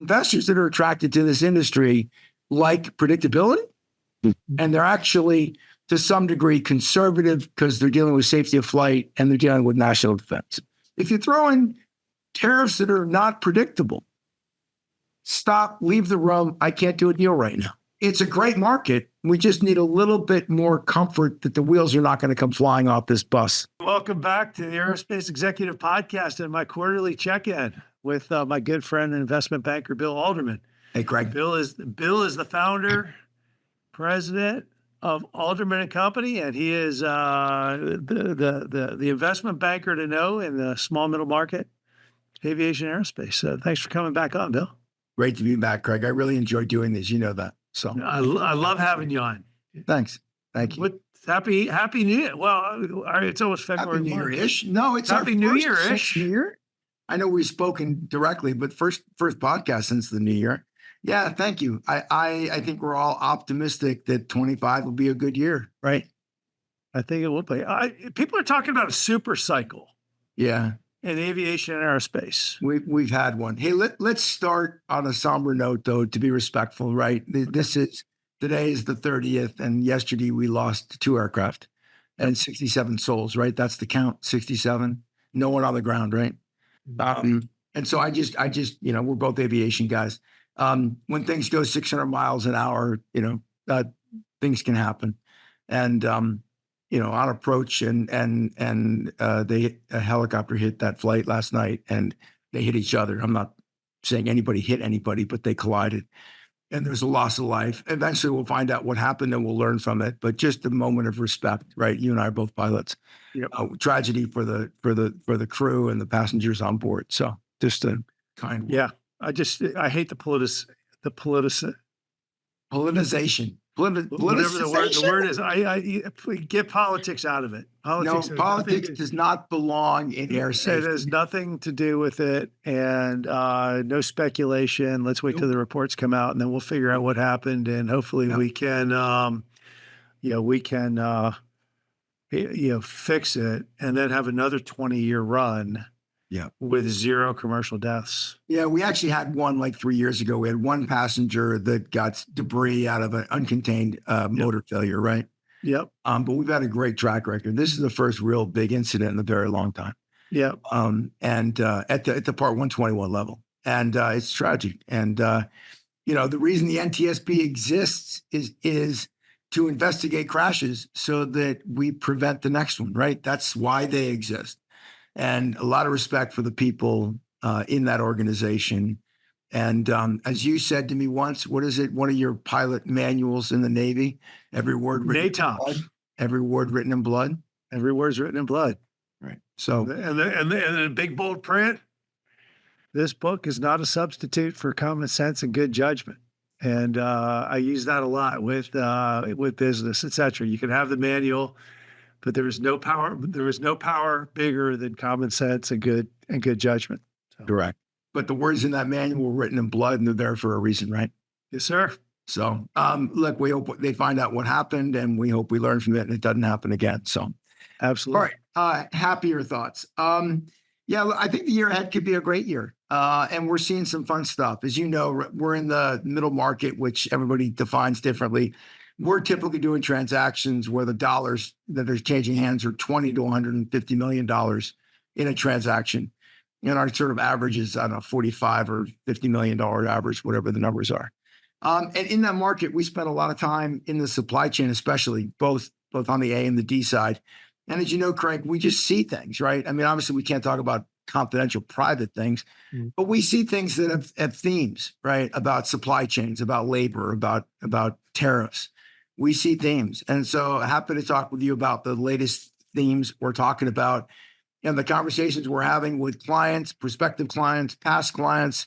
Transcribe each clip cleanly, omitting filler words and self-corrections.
investors that are attracted to this industry like predictability, and they're actually, to some degree, conservative because they're dealing with safety of flight and they're dealing with national defense. If you throw in tariffs that are not predictable, stop, leave the room. I can't do a deal right now. It's a great market. We just need a little bit more comfort that the wheels are not going to come flying off this bus. Welcome back to the Aerospace Executive Podcast and my quarterly check-in with my good friend and investment banker, Bill Alderman. Hey, Craig. Bill is the founder, president of Alderman and Company, and he is the investment banker to know in the small middle market, aviation, aerospace. So thanks for coming back on, Bill. Great to be back, Craig. I really enjoy doing this. You know that. So I love having you on. Thanks. Thank you. Happy New Year. Well, it's almost February. Happy New Year-ish. No, it's Happy New Year-ish. New Year. I know we've spoken directly, but first podcast since the new year. Yeah, thank you. I think we're all optimistic that 25 will be a good year, right? I think it will be. People are talking about a super cycle. Yeah. In aviation and aerospace. We've had one. Hey, let's start on a somber note, though, to be respectful, right? Today is the 30th, and yesterday we lost 2 aircraft and 67 souls, right? That's the count, 67. No one on the ground, right? And so I just, we're both aviation guys. When things go 600 miles an hour, things can happen. And, on approach and a helicopter hit that flight last night and they hit each other. I'm not saying anybody hit anybody, but they collided and there's a loss of life. Eventually we'll find out what happened and we'll learn from it, but just a moment of respect, right? You and I are both pilots. Yep. Tragedy for the crew and the passengers on board. So just a kind word. Yeah. I hate the politicization. Whatever the word is, I get politics out of it. Politics does not belong in air safety. It has nothing to do with it, and no speculation. Let's wait till the reports come out, and then we'll figure out what happened, and hopefully we can, fix it, and then have another 20-year run. Yeah. With 0 commercial deaths. Yeah, we actually had one like 3 years ago. We had one passenger that got debris out of an uncontained motor failure, right? Yep. But we've had a great track record. This is the first real big incident in a very long time. Yep. And at the Part 121 level. And it's tragic. And, the reason the NTSB exists is to investigate crashes so that we prevent the next one, right? That's why they exist. And a lot of respect for the people in that organization. And as you said to me once, what is it? One of your pilot manuals in the Navy, every word written in blood. Every word written in blood. Every word's written in blood. Right. So and the big bold print, this book is not a substitute for common sense and good judgment. And I use that a lot with business, et cetera. You can have the manual, but there is no power. There is no power bigger than common sense and good judgment. So. Correct. But the words in that manual were written in blood, and they're there for a reason, right? Yes, sir. So, look, we hope they find out what happened, and we hope we learn from it, and it doesn't happen again. So, absolutely. All right. Happier thoughts. Yeah, I think the year ahead could be a great year, and we're seeing some fun stuff. As you know, we're in the middle market, which everybody defines differently. We're typically doing transactions where the dollars that are changing hands are $20 to $150 million in a transaction. And our sort of average is, I don't know, $45 or $50 million average, whatever the numbers are. And in that market, we spent a lot of time in the supply chain, especially both on the A and the D side. And as you know, Craig, we just see things, right? I mean, obviously, we can't talk about confidential private things, but we see things that have themes, right? About supply chains, about labor, about tariffs. We see themes. And so happy to talk with you about the latest themes we're talking about and the conversations we're having with clients, prospective clients, past clients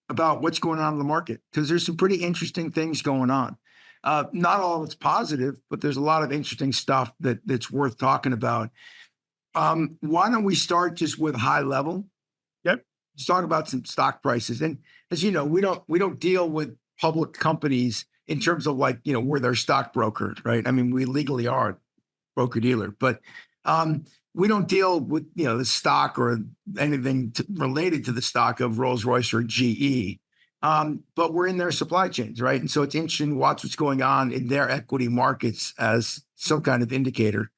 about what's going on in the market. Because there's some pretty interesting things going on. Not all of it's positive, but there's a lot of interesting stuff that's worth talking about. Why don't we start just with high level? Yep. Let's talk about some stock prices. And as you know, we don't deal with public companies in terms of like, we're their stockbroker, right? I mean, we legally are a broker dealer, but we don't deal with, the stock or anything related to the stock of Rolls-Royce or GE. But we're in their supply chains, right? And so it's interesting to watch what's going on in their equity markets as some kind of indicator.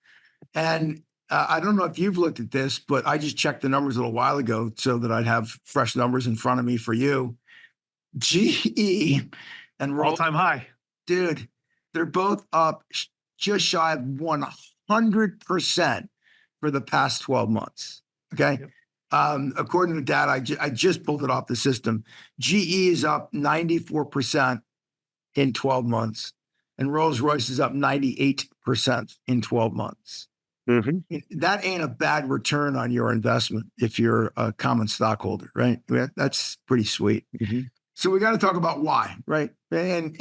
And I don't know if you've looked at this, but I just checked the numbers a little while ago so that I'd have fresh numbers in front of me for you. GE and All-time high. dude, they're both up just shy of 100% for the past 12 months. Okay. Yep. According to data, I just pulled it off the system. GE is up 94% in 12 months, and Rolls-Royce is up 98% in 12 months. Mm-hmm. That ain't a bad return on your investment if you're a common stockholder, right? That's pretty sweet. Mm-hmm. So we got to talk about why, right? And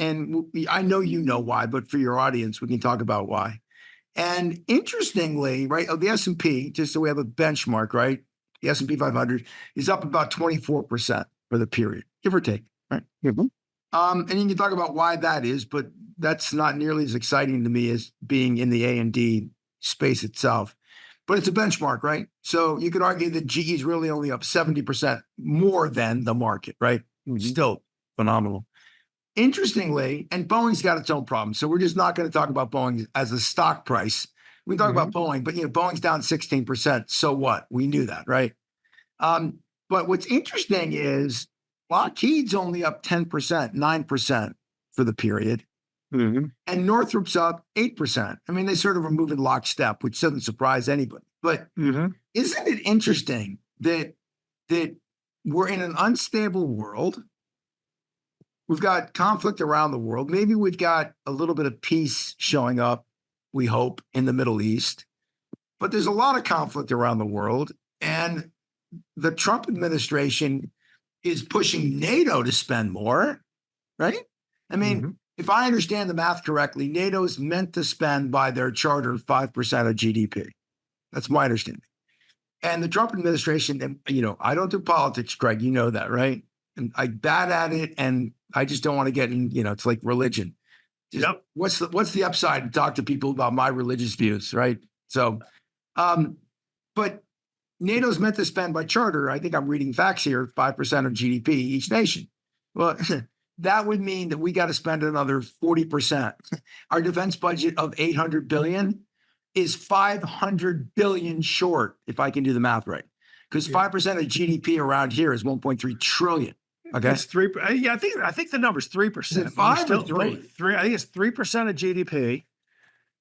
I know you know why, but for your audience, we can talk about why. And interestingly, right, the S&P, just so we have a benchmark, right? The S&P 500 is up about 24% for the period, give or take, right? Mm-hmm. And you can talk about why that is, but that's not nearly as exciting to me as being in the A&D space itself. But it's a benchmark, right? So you could argue that GE is really only up 70% more than the market, right? Mm-hmm. Still phenomenal. Interestingly, and Boeing's got its own problems. So we're just not going to talk about Boeing as a stock price. We can talk about Boeing, but Boeing's down 16%. So what? We knew that, right? But what's interesting is Lockheed's only up 10%, 9% for the period. Mm-hmm. And Northrop's up 8%. I mean, they sort of are moving lockstep, which doesn't surprise anybody. But isn't it interesting that we're in an unstable world? We've got conflict around the world. Maybe we've got a little bit of peace showing up, we hope, in the Middle East. But there's a lot of conflict around the world. And the Trump administration is pushing NATO to spend more, right? I mean, if I understand the math correctly, NATO is meant to spend by their charter 5% of GDP. That's my understanding. And the Trump administration, and I don't do politics, Craig, you know that, right? And I bad at it, and I just don't want to get in, it's like religion. Just, what's the upside to talk to people about my religious views, right? So, but NATO's meant to spend by charter, I think I'm reading facts here, 5% of GDP each nation. Well, that would mean that we got to spend another 40%. Our defense budget of $800 billion is $500 billion short, if I can do the math right. Because 5% of GDP around here is 1.3 trillion. Okay, it's 3. Yeah, I think the number's 3%. Is it 5 or 3? 3. I think it's 3% of GDP,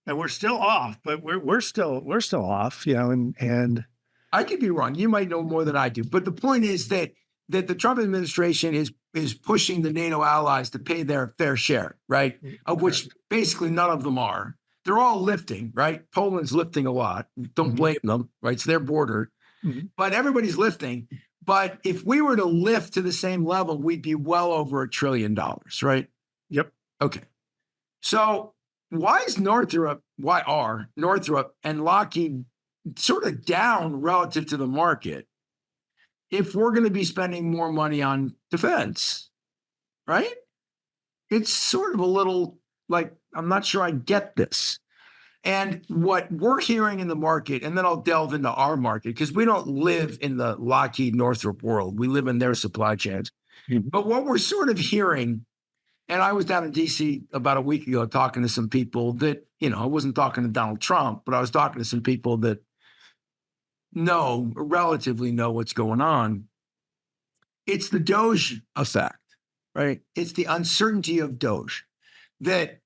and we're still off. But we're still off. And I could be wrong. You might know more than I do. But the point is that the Trump administration is pushing the NATO allies to pay their fair share, right? Of which basically none of them are. They're all lifting, right? Poland's lifting a lot. Don't blame them, right? It's their border. But everybody's lifting. But if we were to lift to the same level, we'd be well over $1 trillion, right? Yep. Okay. So why are Northrop and Lockheed sort of down relative to the market if we're going to be spending more money on defense, right? It's sort of a little like, I'm not sure I get this. And what we're hearing in the market, and then I'll delve into our market, because we don't live in the Lockheed Northrop world. We live in their supply chains. But what we're sort of hearing, and I was down in D.C. about a week ago talking to some people that, I wasn't talking to Donald Trump, but I was talking to some people that relatively know what's going on. It's the Doge effect, right? It's the uncertainty of Doge that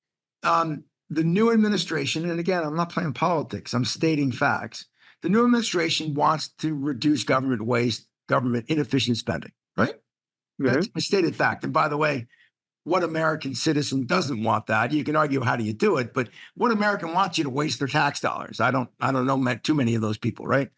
the new administration, and again, I'm not playing politics, I'm stating facts. The new administration wants to reduce government waste, government inefficient spending, right? That's a stated fact. And by the way, what American citizen doesn't want that? You can argue how do you do it, but what American wants you to waste their tax dollars? I don't know too many of those people, right?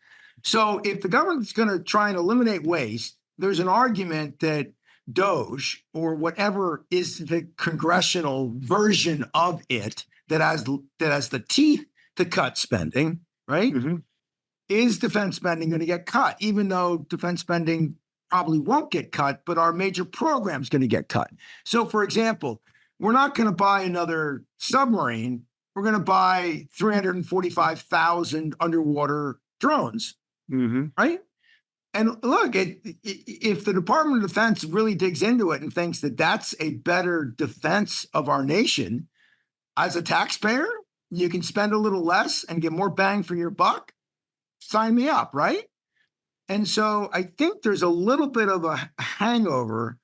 So if the government's going to try and eliminate waste, there's an argument that Doge, or whatever is the congressional version of it that has the teeth to cut spending, right? Is defense spending going to get cut? Even though defense spending probably won't get cut, but our major program's going to get cut. So, for example, we're not going to buy another submarine. We're going to buy 345,000 underwater drones, right? And look, if the Department of Defense really digs into it and thinks that that's a better defense of our nation, as a taxpayer, you can spend a little less and get more bang for your buck. Sign me up, right? And so I think there's a little bit of a hangover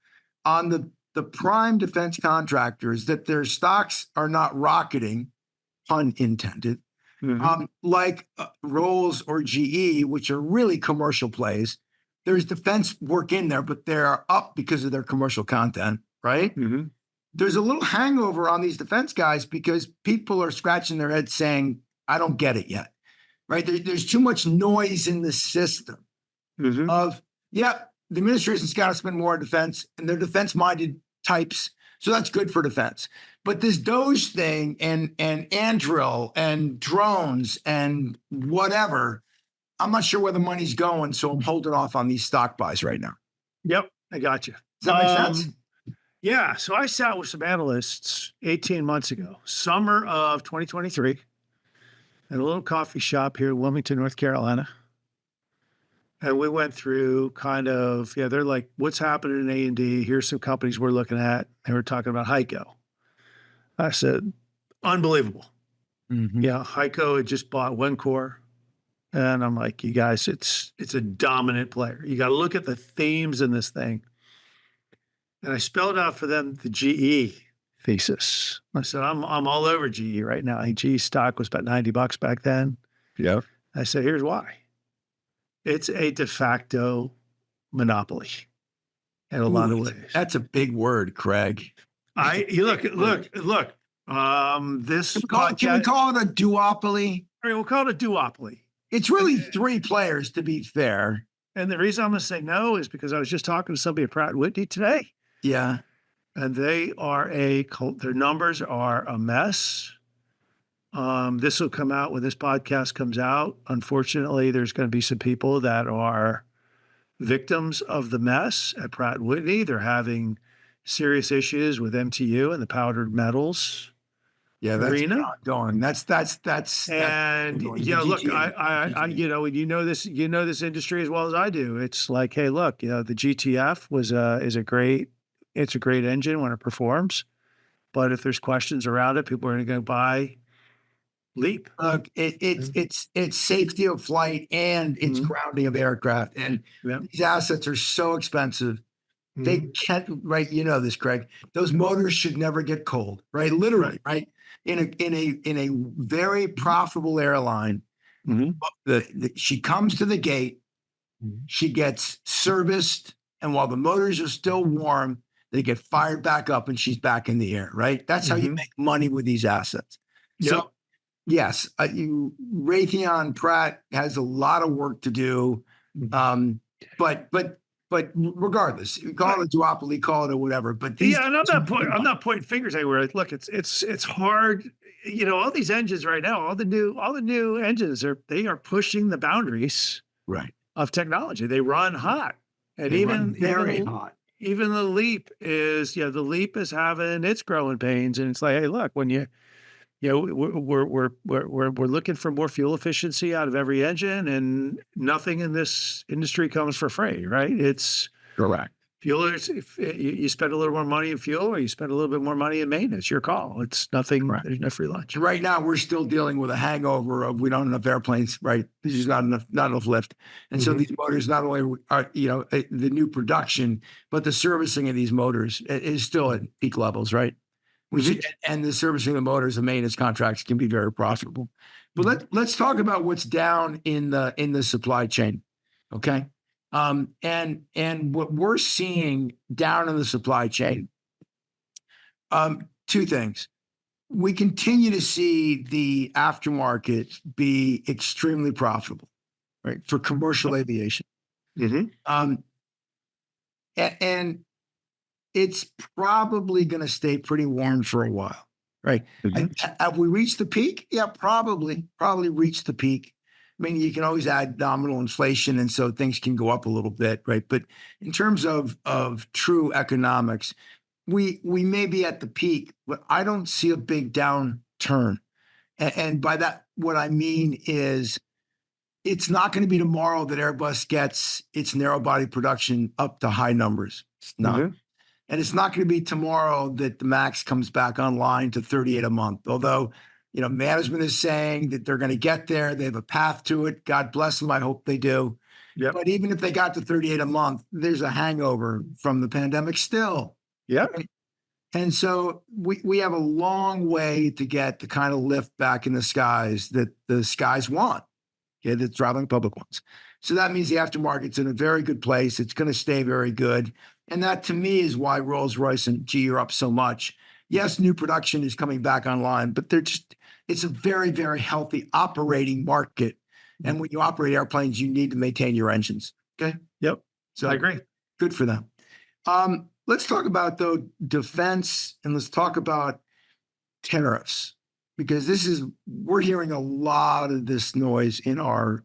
on the prime defense contractors that their stocks are not rocketing, pun intended, like Rolls or GE, which are really commercial plays. There's defense work in there, but they're up because of their commercial content, right? There's a little hangover on these defense guys because people are scratching their heads saying, I don't get it yet, right? There's too much noise in the system of, the administration's got to spend more on defense, and they're defense-minded types, so that's good for defense. But this Doge thing and Andrill and drones and whatever, I'm not sure where the money's going, so I'm holding off on these stock buys right now. Yep, I got you. Does that make sense? Yeah, so I sat with some analysts 18 months ago, summer of 2023, at a little coffee shop here in Wilmington, North Carolina. And we went through kind of, they're like, what's happening in A&D? Here's some companies we're looking at. And we're talking about HEICO. I said, unbelievable. Yeah, HEICO had just bought Wencor. And I'm like, you guys, it's a dominant player. You got to look at the themes in this thing. And I spelled out for them the GE thesis. I said, I'm all over GE right now. I think GE stock was about $90 back then. Yeah. I said, here's why. It's a de facto monopoly in a lot of ways. That's a big word, Craig. Look. This podcast, can we call it a duopoly? All right, we'll call it a duopoly. It's really three players, to be fair. And the reason I'm going to say no is because I was just talking to somebody at Pratt & Whitney today. Yeah. And they are their numbers are a mess. This will come out when this podcast comes out. Unfortunately, there's going to be some people that are victims of the mess at Pratt & Whitney. They're having serious issues with MTU and the powdered metals. Yeah, that's arena. Going. That's and look, I you know this industry as well as I do. It's like, hey, look, the GTF is a great engine when it performs, but if there's questions around it, people are going to go buy LEAP. Look, it's safety of flight and it's grounding of aircraft, and these assets are so expensive. They can't, right? You know this, Craig. Those motors should never get cold, right? Literally, right? In a very profitable airline, she comes to the gate, she gets serviced, and while the motors are still warm, they get fired back up, and she's back in the air, right? That's how you make money with these assets. So, yes, Raytheon Pratt has a lot of work to do, but regardless, you call it a duopoly, call it or whatever. But these, and I'm not pointing fingers anywhere. Look, it's hard. All these engines right now, all the new engines are pushing the boundaries of technology. They run hot, and even very hot. Even the LEAP is having its growing pains, and it's like, hey, look, when we're looking for more fuel efficiency out of every engine, and nothing in this industry comes for free, right? It's correct. Fuel is, if you spend a little more money in fuel or you spend a little bit more money in maintenance, your call. It's nothing. Right. There's no free lunch. Right now, we're still dealing with a hangover of we don't have enough airplanes. Right, there's just not enough lift, and so these motors not only are the new production, but the servicing of these motors is still at peak levels. Right. And the servicing of the motors and maintenance contracts can be very profitable. But let's talk about what's down in the supply chain. Okay. And what we're seeing down in the supply chain, two things. We continue to see the aftermarket be extremely profitable, right, for commercial aviation. And it's probably going to stay pretty warm for a while, right? Have we reached the peak? Yeah, probably reached the peak. I mean, you can always add nominal inflation, and so things can go up a little bit, right? But in terms of true economics, we may be at the peak, but I don't see a big downturn. And by that, what I mean is it's not going to be tomorrow that Airbus gets its narrow body production up to high numbers. It's not. Mhm. And it's not going to be tomorrow that the MAX comes back online to 38 a month. Although, management is saying that they're going to get there. They have a path to it. God bless them. I hope they do. Yep. But even if they got to 38 a month, there's a hangover from the pandemic still. Yeah. And so we have a long way to get the kind of lift back in the skies that the skies want. Okay, the traveling public ones. So that means the aftermarket's in a very good place. It's going to stay very good. And that to me is why Rolls-Royce and GE are up so much. Yes, new production is coming back online, but it's a very, very healthy operating market. And when you operate airplanes, you need to maintain your engines. Okay. Yep. So I agree. Good for them. Let's talk about, though, defense, and let's talk about tariffs, because we're hearing a lot of this noise in our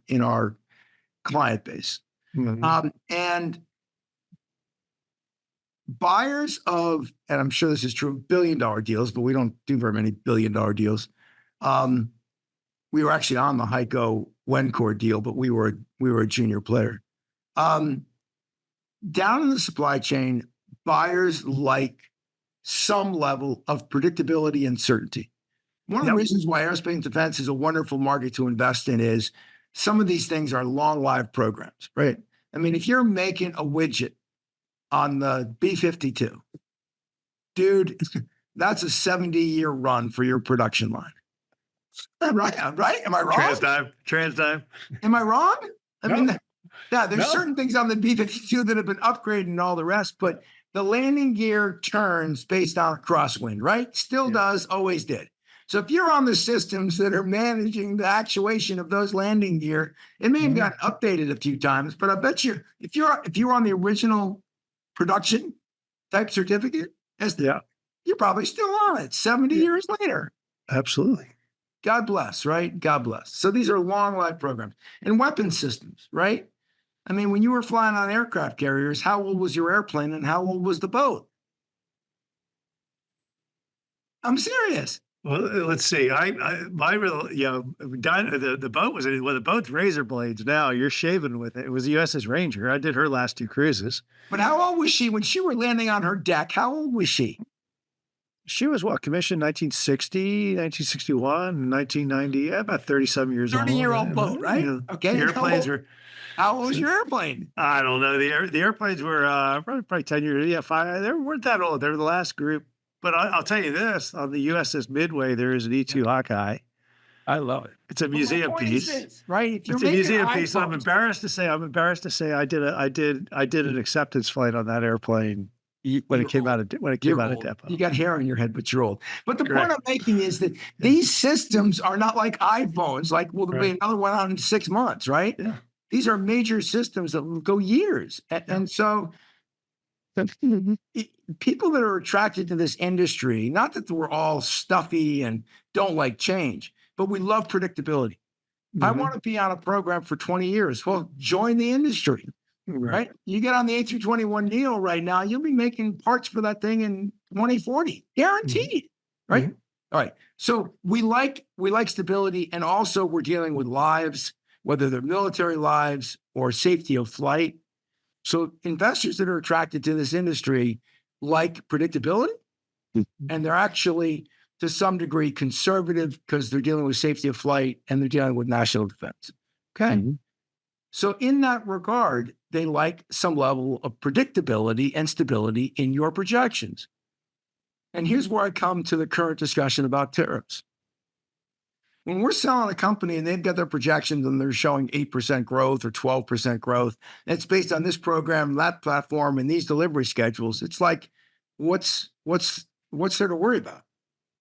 client base. Mhm. And buyers of, and I'm sure this is true, billion-dollar deals, but we don't do very many billion-dollar deals. We were actually on the HEICO Wencor deal, but we were a junior player. Down in the supply chain, buyers like some level of predictability and certainty. One of the reasons why aerospace and defense is a wonderful market to invest in is some of these things are long-lived programs, right? I mean, if you're making a widget on the B-52, dude, that's a 70-year run for your production line. Right? Am I wrong? TransDime. Am I wrong? I mean, No. there's certain things on the B-52 that have been upgraded and all the rest, but the landing gear turns based on a crosswind, right? Still does, always did. So if you're on the systems that are managing the actuation of those landing gear, it may have gotten updated a few times, but I bet you if you're on the original production type certificate, you're probably still on it 70 years later. Absolutely. God bless, right? God bless. So these are long life programs and weapon systems, right? I mean, when you were flying on aircraft carriers, how old was your airplane and how old was the boat? I'm serious. Well, let's see. The boat was the boat's razor blades. Now you're shaving with it. It was the USS Ranger. I did her last 2 cruises. But how old was she when she were landing on her deck? How old was she? She was commissioned 1960, 1961, 1990, about 30-some years old. 30-year-old boat, right? Okay. Airplanes were. How old was your airplane? I don't know. The airplanes were probably 10 years. Yeah, 5. They weren't that old. They're the last group. But I'll tell you this: on the USS Midway, there is an E-2 Hawkeye. I love it. It's a museum piece, right? If it's a museum piece. I'm embarrassed to say I did an acceptance flight on that airplane when it came out of depot. You got hair on your head, but you're old. But the point I'm making is that these systems are not like iPhones. Like, well, there'll be another one out in 6 months, right? Yeah. These are major systems that will go years, and so people that are attracted to this industry, not that we're all stuffy and don't like change, but we love predictability. I want to be on a program for 20 years. Well, join the industry, right? You get on the A321 deal right now, you'll be making parts for that thing in 2040, guaranteed, right? All right. So we like stability, and also we're dealing with lives, whether they're military lives or safety of flight. So investors that are attracted to this industry like predictability, and they're actually, to some degree, conservative because they're dealing with safety of flight and they're dealing with national defense. Okay. So in that regard, they like some level of predictability and stability in your projections. And here's where I come to the current discussion about tariffs. When we're selling a company and they've got their projections and they're showing 8% growth or 12% growth, and it's based on this program, that platform, and these delivery schedules, it's like, what's there to worry about?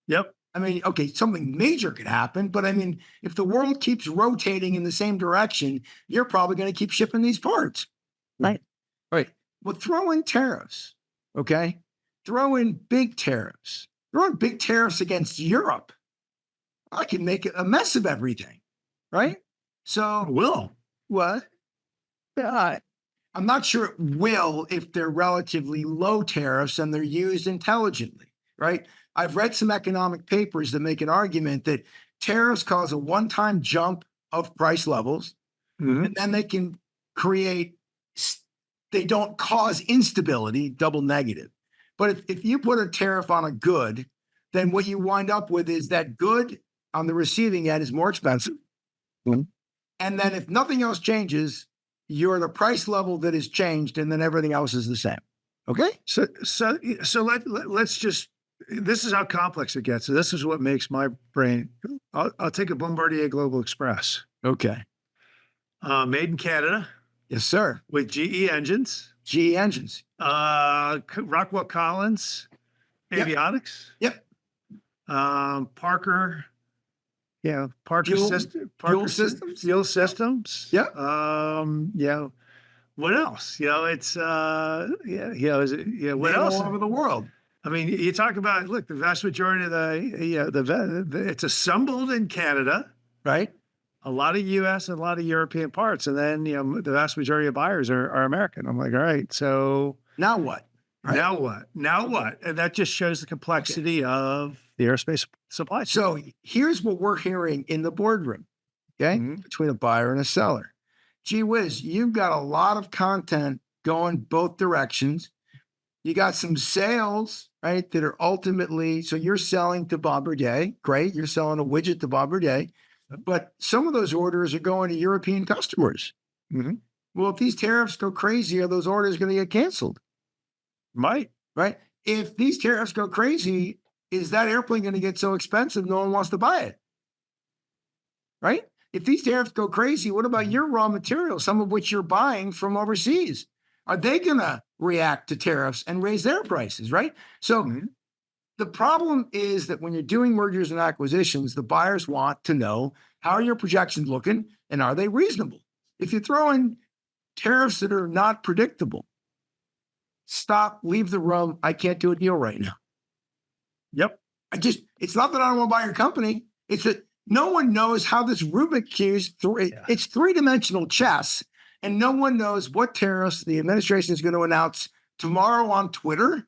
Yep. I mean, okay, something major could happen, but I mean, if the world keeps rotating in the same direction, you're probably going to keep shipping these parts. Right. Well, throw in tariffs, okay? Throw in big tariffs. Throw in big tariffs against Europe. I can make a mess of everything, right? So what? I'm not sure it will if they're relatively low tariffs and they're used intelligently, right? I've read some economic papers that make an argument that tariffs cause a one-time jump of price levels, Mhm. and then they can create, they don't cause instability, double negative. But if you put a tariff on a good, then what you wind up with is that good on the receiving end is more expensive. Mhm. And then if nothing else changes, you're at a price level that is changed, and then everything else is the same. Okay? Let's just. This is how complex it gets. So this is what makes my brain. I'll take a Bombardier Global Express, Okay. made in Canada Yes, sir. with GE engines. GE engines. Rockwell Collins Yep. Avionics. Yep. Parker. Yeah, Parker Fuel- System. fuel systems? Fuel systems. Yep. Yeah. What else? It's what Made else? all over the world. I mean, you talk about, look, the vast majority of it's assembled in Canada, Right? a lot of U.S. and a lot of European parts, and then the vast majority of buyers are American. I'm like, all right, so Now what? Right. now what? Now what? And that just shows the complexity of the aerospace supply chain. So here's what we're hearing in the boardroom, okay, Mhm. between a buyer and a seller. Gee whiz, you've got a lot of content going both directions. You got some sales, right, that are ultimately, so you're selling to Bombardier. Great. You're selling a widget to Bombardier. But some of those orders are going to European customers. Mhm. Well, if these tariffs go crazy, are those orders going to get canceled? Might. Right? If these tariffs go crazy, is that airplane going to get so expensive no one wants to buy it? Right? If these tariffs go crazy, what about your raw materials, some of which you're buying from overseas? Are they going to react to tariffs and raise their prices? Right? So Mhm. the problem is that when you're doing mergers and acquisitions, the buyers want to know, how are your projections looking and are they reasonable? If you throw in tariffs that are not predictable, stop, leave the room. I can't do a deal right now. Yep. It's not that I don't want to buy your company. It's that no one knows how this Rubik cube, it's three-dimensional chess, and no one knows what tariffs the administration is going to announce tomorrow on Twitter.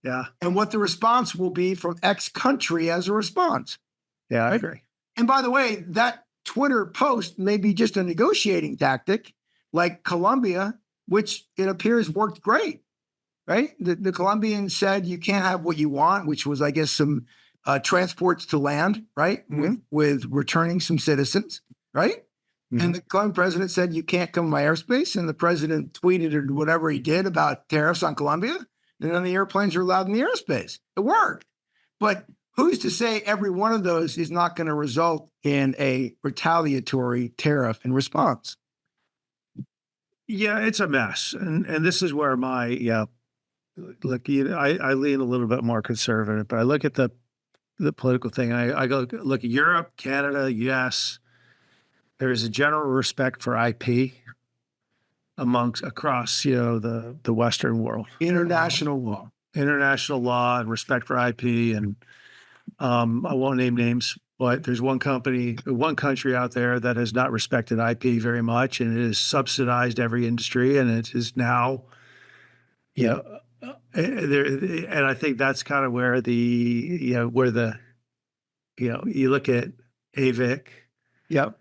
Yeah. And what the response will be from X country as a response. Yeah, I Right. agree. And by the way, that Twitter post may be just a negotiating tactic like Colombia, which it appears worked great, right? The Colombians said you can't have what you want, which was, I guess, some transports to land, right? With returning some citizens, right? And the Colombian president said, you can't come to my airspace. And the president tweeted or whatever he did about tariffs on Colombia. And then the airplanes are allowed in the airspace. It worked. But who's to say every one of those is not going to result in a retaliatory tariff in response? Yeah, it's a mess. And this is where my, look, I lean a little bit more conservative, but I look at the political thing. I go look at Europe, Canada, US. There is a general respect for IP across the Western world. International law. International law and respect for IP. And I won't name names, but there's one country out there that has not respected IP very much, and it has subsidized every industry, and it is now, and I think that's kind of where you look at AVIC, Yep.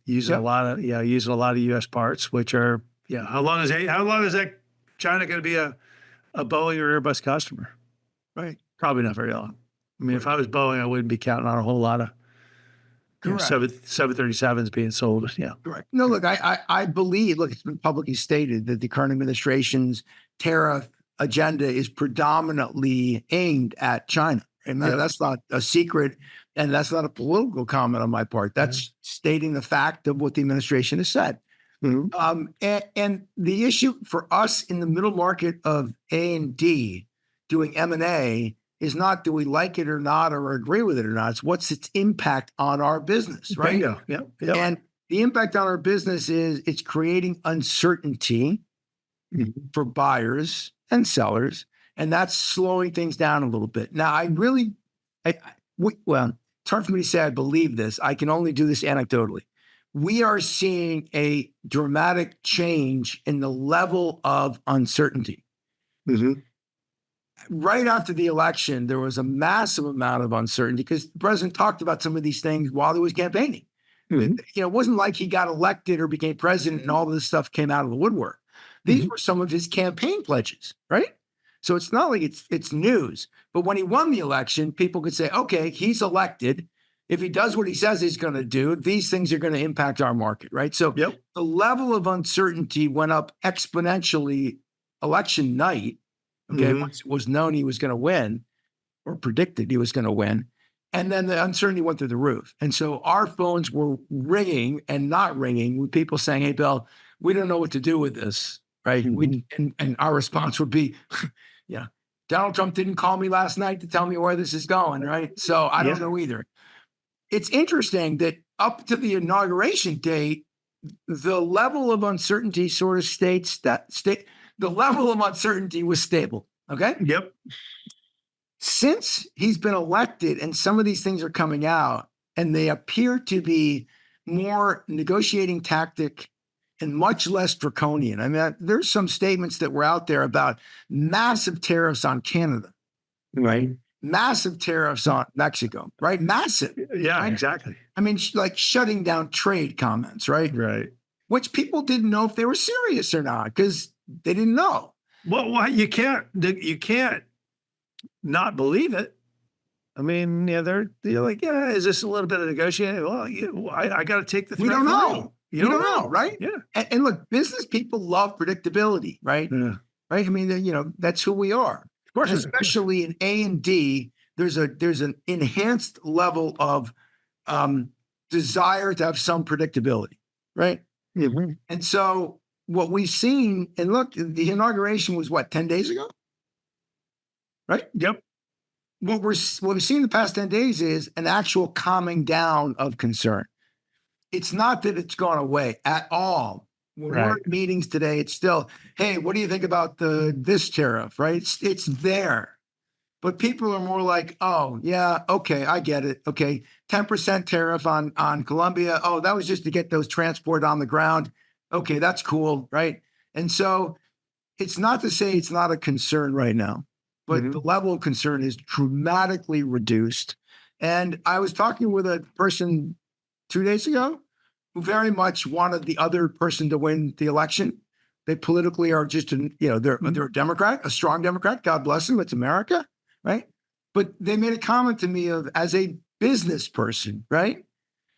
using a lot of US parts, which are, how long is that China going to be a Boeing or Airbus customer? Right. Probably not very long. I mean, if I was Boeing, I wouldn't be counting on a whole lot of 737s being sold. Yeah. Correct. No, look, I believe, it's been publicly stated that the current administration's tariff agenda is predominantly aimed at China. And that's not a secret. And that's not a political comment on my part. That's stating the fact of what the administration has said. And the issue for us in the middle market of A&D doing M&A is not, do we like it or not, or agree with it or not? It's what's its impact on our business, right? Bingo. Yep. And the impact on our business is it's creating uncertainty for buyers and sellers, and that's slowing things down a little bit. Now, it's hard for me to say I believe this. I can only do this anecdotally. We are seeing a dramatic change in the level of uncertainty. Right after the election, there was a massive amount of uncertainty because the president talked about some of these things while he was campaigning. Mhm. You know, it wasn't like he got elected or became president and all this stuff came out of the woodwork. These were some of his campaign pledges, right? So it's not like it's news. But when he won the election, people could say, okay, he's elected. If he does what he says he's going to do, these things are going to impact our market, right? So Yep. the level of uncertainty went up exponentially election night. Okay, Mhm. once it was known he was going to win or predicted he was going to win. And then the uncertainty went through the roof. And so our phones were ringing and not ringing with people saying, hey, Bill, we don't know what to do with this, right? And our response would be, yeah, Donald Trump didn't call me last night to tell me where this is going, right? So I don't Yeah. know either. It's interesting that up to the inauguration date, the level of uncertainty sort of the level of uncertainty was stable. Okay. Yep. Since he's been elected and some of these things are coming out and they appear to be more negotiating tactic and much less draconian. I mean, there's some statements that were out there about massive tariffs on Canada, right? Massive tariffs on Mexico, right? Massive. Yeah, Right? exactly. I mean, like shutting down trade comments, right? Right. Which people didn't know if they were serious or not because they didn't know. Well, you can't not believe it. I mean, yeah, they're like, yeah, is this a little bit of negotiating? Well, I got to take the. We threat don't for know. real. You don't know, right? Yeah. And look, business people love predictability, right? Yeah. Right. I mean, you know, that's who we are. Of course. And especially in A and D, there's an enhanced level of desire to have some predictability, right? Mhm. And so what we've seen, and look, the inauguration was what, 10 days ago? Right? Yep. What we've seen in the past 10 days is an actual calming down of concern. It's not that it's gone away at all. When we're Right. at meetings today, it's still, hey, what do you think about this tariff? Right? It's there. But people are more like, oh, yeah, okay, I get it. Okay, 10% tariff on Colombia. Oh, that was just to get those transport on the ground. Okay, that's cool, right? And so it's not to say it's not a concern right now, but Mhm. the level of concern is dramatically reduced. And I was talking with a person 2 days ago who very much wanted the other person to win the election. They politically are just, they're a Democrat, a strong Democrat. God bless them. It's America, right? But they made a comment to me of, as a business person, right?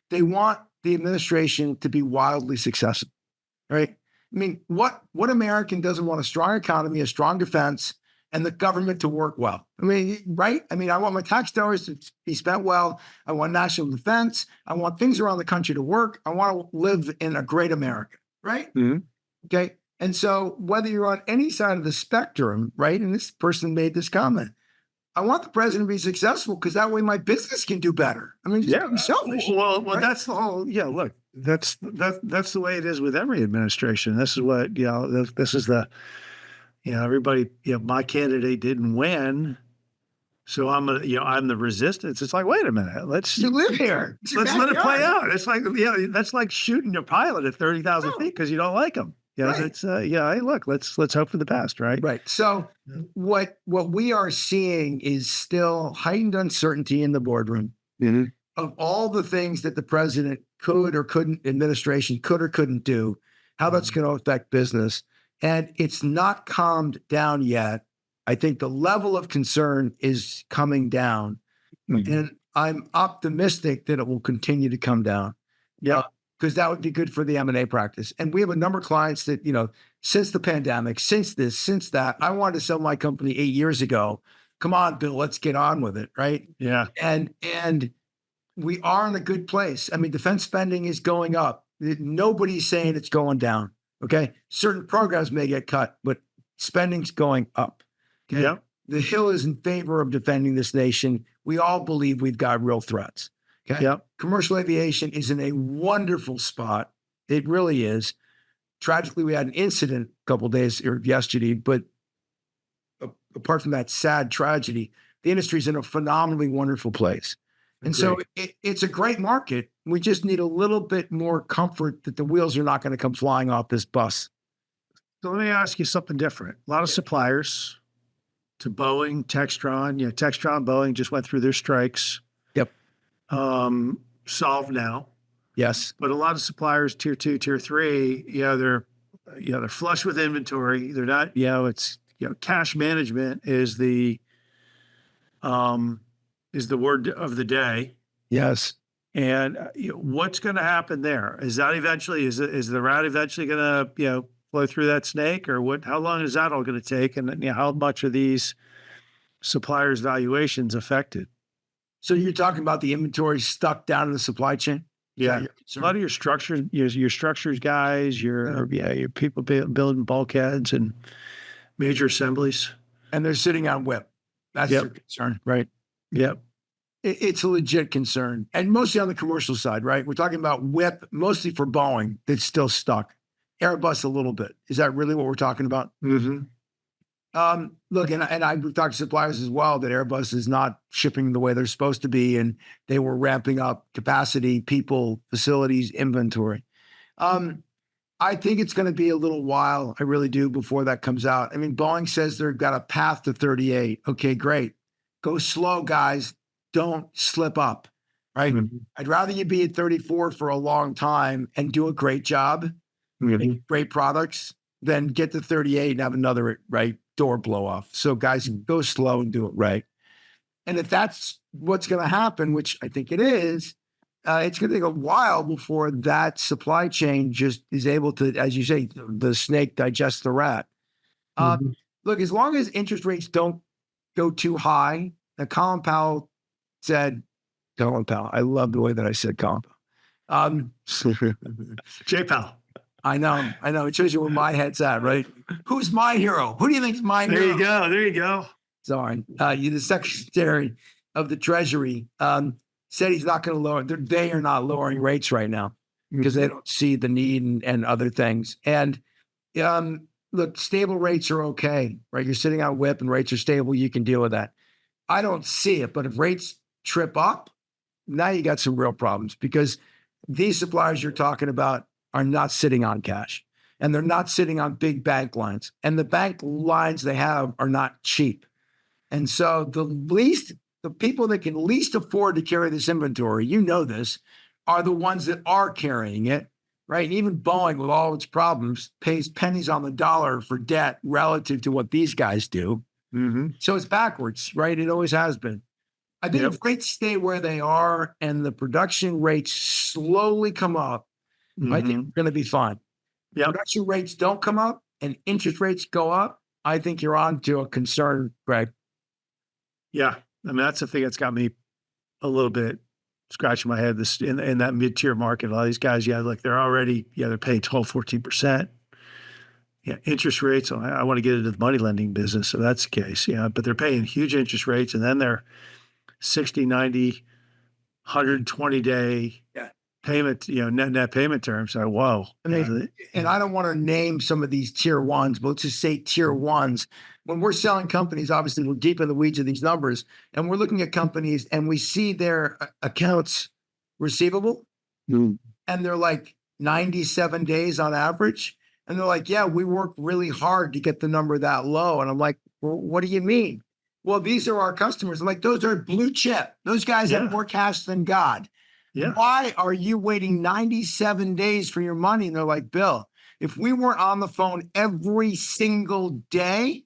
They want the administration to be wildly successful, right? I mean, what American doesn't want a strong economy, a strong defense, and the government to work well? I mean, right? I mean, I want my tax dollars to be spent well. I want national defense. I want things around the country to work. I want to live in a great America, right? Mhm. Okay. And so whether you're on any side of the spectrum, right? And this person made this comment, I want the president to be successful because that way my business can do better. I mean, just being selfish. Well, right? that's the whole. Yeah, look, that's the way it is with every administration. This is what This is the. Everybody. My candidate didn't win, so I'm the resistance. It's like, wait a minute, let's You live here. It's your let's let it play backyard. out. It's like, that's like shooting your pilot at 30,000 No. feet because you don't like him. Yeah, Right. it's hey, look, let's hope for the best, right? Right. So Yeah. what we are seeing is still heightened uncertainty in the boardroom Mhm. of all the things that the president could or couldn't, administration could or couldn't do, how that's going to affect business. And it's not calmed down yet. I think the level of concern is coming down. Mhm. And I'm optimistic that it will continue to come down. Yeah. Because that would be good for the M&A practice. And we have a number of clients that, since the pandemic, since this, since that, I wanted to sell my company 8 years ago. Come on, Bill, let's get on with it, right? Yeah. And we are in a good place. I mean, defense spending is going up. Nobody's saying it's going down. Okay. Certain programs may get cut, but spending's going up. Okay. Yeah. The Hill is in favor of defending this nation. We all believe we've got real threats. Okay. Yeah. Commercial aviation is in a wonderful spot. It really is. Tragically, we had an incident a couple of days or yesterday, but apart from that sad tragedy, the industry is in a phenomenally wonderful place. And so it's a great market. We just need a little bit more comfort that the wheels are not going to come flying off this bus. So let me ask you something different. A lot of suppliers to Boeing, Textron. Textron, Boeing just went through their strikes. Yep. Solved now. Yes. But a lot of suppliers, tier 2, tier 3, they're flush with inventory. They're not, it's, cash management is the word of the day. Yes. And what's going to happen there? Is that eventually, is the rat eventually going to, flow through that snake, or what? How long is that all going to take? And how much are these suppliers' valuations affected? So you're talking about the inventory stuck down in the supply chain? Yeah, a lot of your structures, your structures guys, your people building bulkheads and major assemblies, And they're sitting on WIP. That's their concern, right? Yep. It's a legit concern, and mostly on the commercial side, right? We're talking about WIP, mostly for Boeing, that's still stuck. Airbus a little bit. Is that really what we're talking about? Mm-hmm. Look, and I've talked to suppliers as well that Airbus is not shipping the way they're supposed to be, and they were ramping up capacity, people, facilities, inventory. I think it's going to be a little while, I really do, before that comes out. I mean, Boeing says they've got a path to 38. Okay, great. Go slow, guys. Don't slip up, right? Mm-hmm. I'd rather you be at 34 for a long time and do a great job, make great products, than get to 38 and have another, right, door blow off. So guys, go slow and do it right. And if that's what's going to happen, which I think it is, it's going to take a while before that supply chain just is able to, as you say, the snake digests the rat. Look, as long as interest rates don't go too high, Colin Powell said, Colin Powell, I love the way that I said Colin Powell. J Powell. I know. It shows you where my head's at, right? Who's my hero? Who do you think is my hero? There you go. Sorry. The Secretary of the Treasury said he's not going to lower. They are not lowering rates right now because they don't see the need and other things. And look, stable rates are okay, right? You're sitting on WIP and rates are stable. You can deal with that. I don't see it, but if rates trip up, now you got some real problems because these suppliers you're talking about are not sitting on cash, and they're not sitting on big bank lines, and the bank lines they have are not cheap. And so the people that can least afford to carry this inventory, this, are the ones that are carrying it, right? And even Boeing, with all its problems, pays pennies on the dollar for debt relative to what these guys do. Mm-hmm. So it's backwards, right? It always has been. I think if rates stay where they are and the production rates slowly come up, I think we're going to be fine. Yep. Production rates don't come up and interest rates go up, I think you're on to a concern, Greg. Yeah. I mean, that's the thing that's got me a little bit scratching my head. This in that mid-tier market, a lot of these guys, they're already, they're paying 12, 14%. Yeah, interest rates. I want to get into the money lending business, so that's the case. But they're paying huge interest rates, and then they're 60, 90, 120-day payment, net payment terms. So, whoa. And I don't want to name some of these tier ones, but let's just say tier ones. When we're selling companies, obviously we're deep in the weeds of these numbers, and we're looking at companies and we see their accounts receivable, and they're like 97 days on average. And they're like, yeah, we worked really hard to get the number that low. And I'm like, well, what do you mean? Well, these are our customers. I'm like, those are blue chip. Those guys have more cash than God. Yeah. Why are you waiting 97 days for your money? And they're like, Bill, if we weren't on the phone every single day,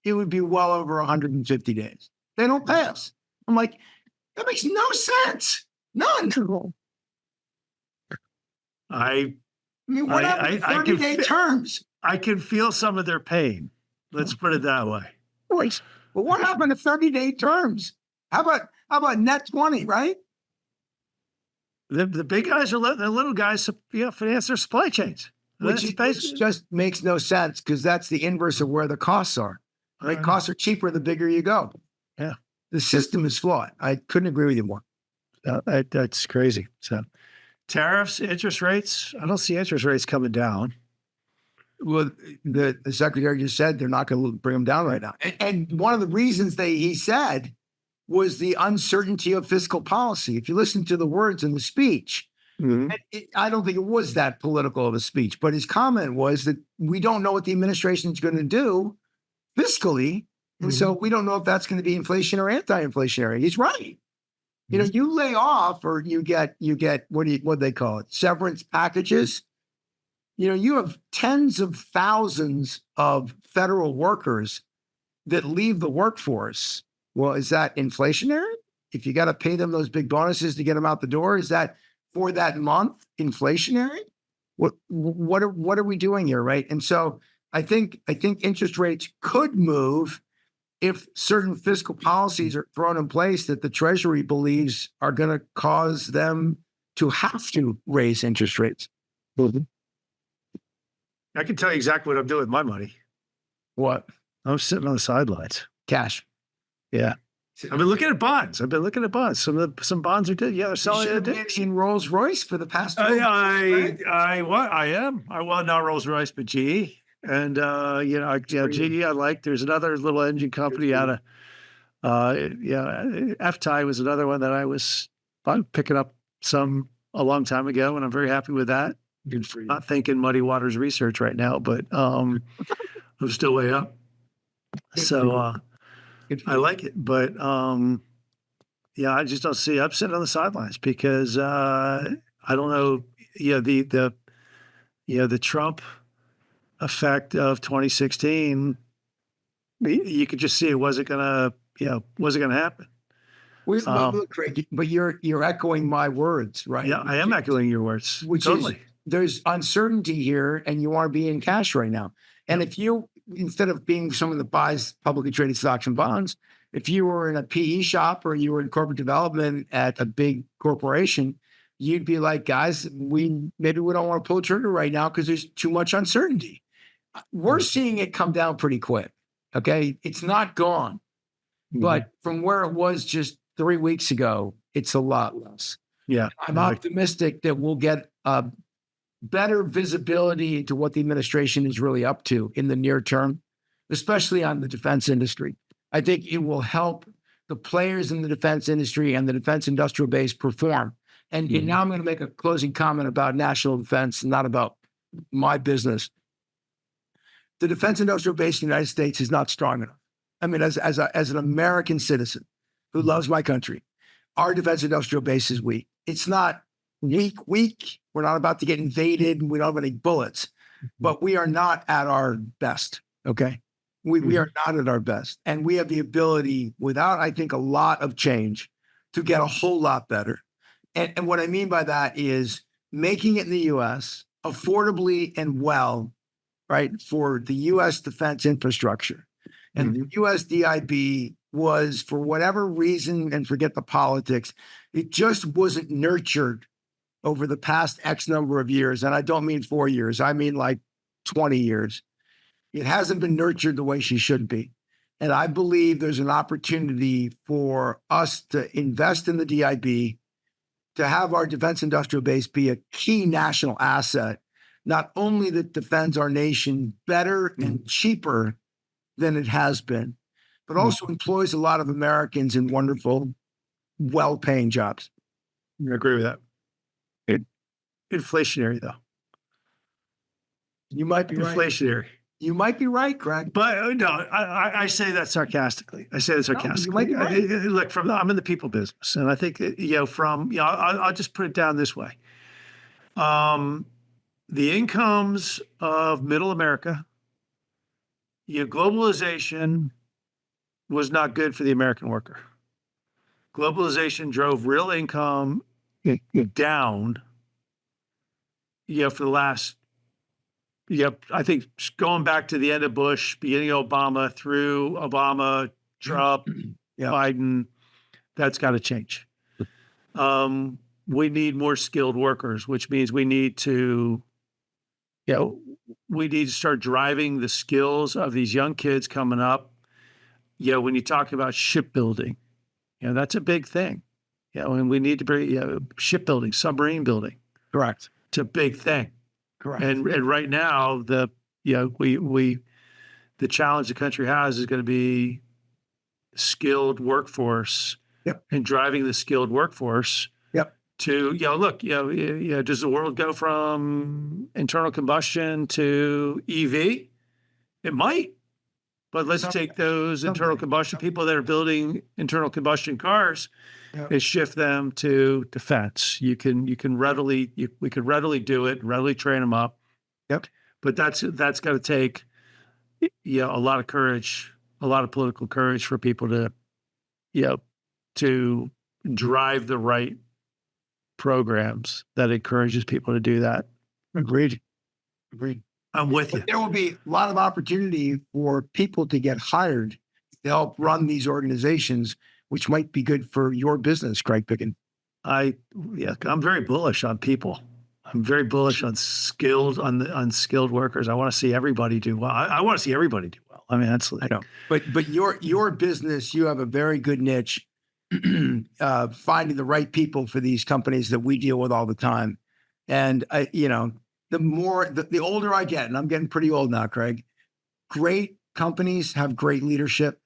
it would be well over 150 days. They don't pay us. I'm like, that makes no sense. None. I mean, what happened to 30-day terms? I can feel some of their pain. Let's put it that way. Boys, but what happened to 30-day terms? How about net 20, right? The big guys are letting the little guys, finance their supply chains. Which just makes no sense because that's the inverse of where the costs are. Right? Costs are cheaper the bigger you go. Yeah. The system is flawed. I couldn't agree with you more. That's crazy. So tariffs, interest rates, I don't see interest rates coming down. Well, the secretary just said they're not going to bring them down right now. And one of the reasons he said was the uncertainty of fiscal policy. If you listen to the words in the speech, I don't think it was that political of a speech, but his comment was that we don't know what the administration is going to do fiscally. And so we don't know if that's going to be inflation or anti-inflationary. He's right. You know, you lay off or you get what do they call it? Severance packages. You know, you have tens of thousands of federal workers that leave the workforce. Well, is that inflationary? If you got to pay them those big bonuses to get them out the door, is that for that month inflationary? What are we doing here, right? And so I think interest rates could move if certain fiscal policies are thrown in place that the Treasury believes are going to cause them to have to raise interest rates. I can tell you exactly what I'm doing with my money. What? I'm sitting on the sidelines. Cash. Yeah. I've been looking at bonds. Some bonds are good. Yeah, they're selling You it. should have been in Rolls Royce for the past 12 I am. Well, not Rolls Royce, but GE. And GE I like. There's another little engine company out of FTI was another one that I was picking up some a long time ago, and I'm very happy with that. Good for you. Not thinking Muddy Waters Research right now, but I'm still way up. So I like it, but I just don't see. I'm sitting on the sidelines because I don't know. The Trump effect of 2016. You could just see it wasn't gonna happen. Look, Craig, but you're echoing my words, right? Yeah, I am echoing your words. Which totally. is there's uncertainty here, and you want to be in cash right now. And if you, instead of being someone that buys publicly traded stocks and bonds, if you were in a PE shop or you were in corporate development at a big corporation, you'd be like, guys, maybe we don't want to pull the trigger right now because there's too much uncertainty. We're seeing it come down pretty quick. Okay, it's not gone, but from where it was just 3 weeks ago, it's a lot less. Yeah, I'm optimistic that we'll get better visibility into what the administration is really up to in the near term, especially on the defense industry. I think it will help the players in the defense industry and the defense industrial base perform. And now I'm going to make a closing comment about national defense, not about my business. The defense industrial base in the United States is not strong enough. I mean, as an American citizen who loves my country, our defense industrial base is weak. It's not weak. We're not about to get invaded. We don't have any bullets, but we are not at our best. Okay. We are not at our best. And we have the ability, without, I think, a lot of change, to get a whole lot better. And what I mean by that is making it in the U.S. affordably and well, right, for the U.S. defense infrastructure. And the U.S. DIB was, for whatever reason, and forget the politics, it just wasn't nurtured over the past X number of years. And I don't mean 4 years. I mean like 20 years. It hasn't been nurtured the way she should be. And I believe there's an opportunity for us to invest in the DIB, to have our defense industrial base be a key national asset, not only that defends our nation better and cheaper than it has been, but also employs a lot of Americans in wonderful, well-paying jobs. I agree with that. Inflationary, though. You might be inflationary. Right. You might be right, Craig. But no, I say that sarcastically. No, you might be right. Look, I'm in the people business, and I think I'll just put it down this way. The incomes of middle America, globalization was not good for the American worker. Globalization drove real income down, for the last, I think going back to the end of Bush, beginning of Obama, through Obama, Trump, Biden, that's got to change. We need more skilled workers, which means we need to start driving the skills of these young kids coming up. When you talk about shipbuilding, that's a big thing. And we need to bring shipbuilding, submarine building. Correct. It's a big thing. Correct. And right now, the challenge the country has is going to be skilled workforce. And driving the skilled workforce. To does the world go from internal combustion to EV? It might, But let's take those internal combustion people that are building internal combustion cars and shift them to defense. We could readily do it, readily train them up. Yep. But that's got to take, a lot of courage, a lot of political courage for people to, to drive the right programs that encourages people to do that. Agreed. I'm with you. There will be a lot of opportunity for people to get hired to help run these organizations, which might be good for your business, Craig Picken. I'm very bullish on people. I'm very bullish on unskilled workers. I want to see everybody do well. I want to see everybody do well. I mean, that's, I know, but your business, you have a very good niche, finding the right people for these companies that we deal with all the time. And the older I get, and I'm getting pretty old now, Craig, great companies have great leadership,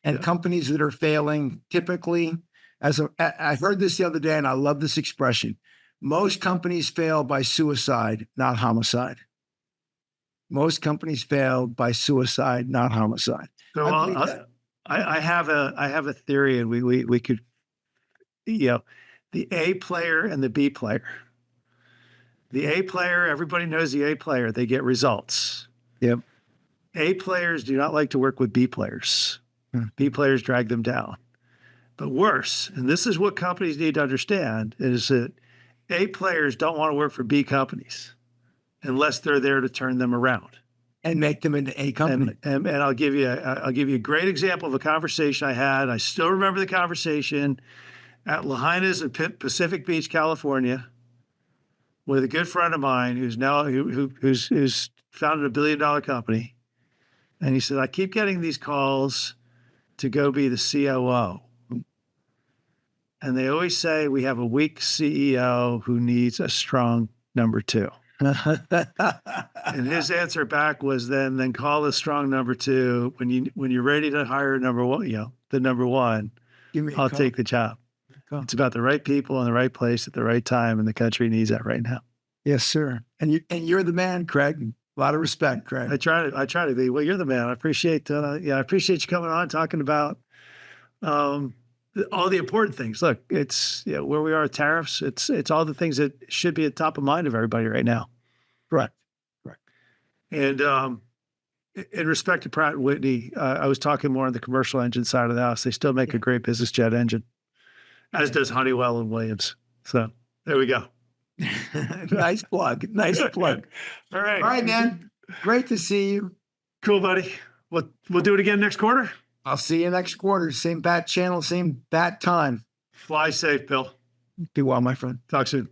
and companies that are failing typically, I heard this the other day, and I love this expression. Most companies fail by suicide, not homicide. Most companies fail by suicide, not homicide. So I have a theory, and we could, the A player and the B player. The A player, everybody knows the A player. They get results. Yep. A players do not like to work with B players. B players drag them down. But worse, and this is what companies need to understand, is that A players don't want to work for B companies unless they're there to turn them around and make them into A company. And I'll give you a great example of a conversation I had. I still remember the conversation at Lahaina's in Pacific Beach, California, with a good friend of mine who's founded a $1 billion company. And he said, I keep getting these calls to go be the COO. And they always say we have a weak CEO who needs a strong number two. And his answer back was then call the strong number two. When you're ready to hire number one, the number one, I'll take the job. It's about the right people in the right place at the right time, and the country needs that right now. Yes, sir. And you're the man, Craig. A lot of respect, Craig. I try to be. Well, you're the man. I appreciate I appreciate you coming on, talking about all the important things. Look, it's where we are with tariffs. It's all the things that should be at top of mind of everybody right now. Correct. And in respect to Pratt & Whitney, I was talking more on the commercial engine side of the house. They still make a great business jet engine, as does Honeywell and Williams. So there we go. Nice plug. All right, man. Great to see you. Cool, buddy. We'll do it again next quarter. I'll see you next quarter. Same bat channel, same bat time. Fly safe, Bill. Be well, my friend. Talk soon.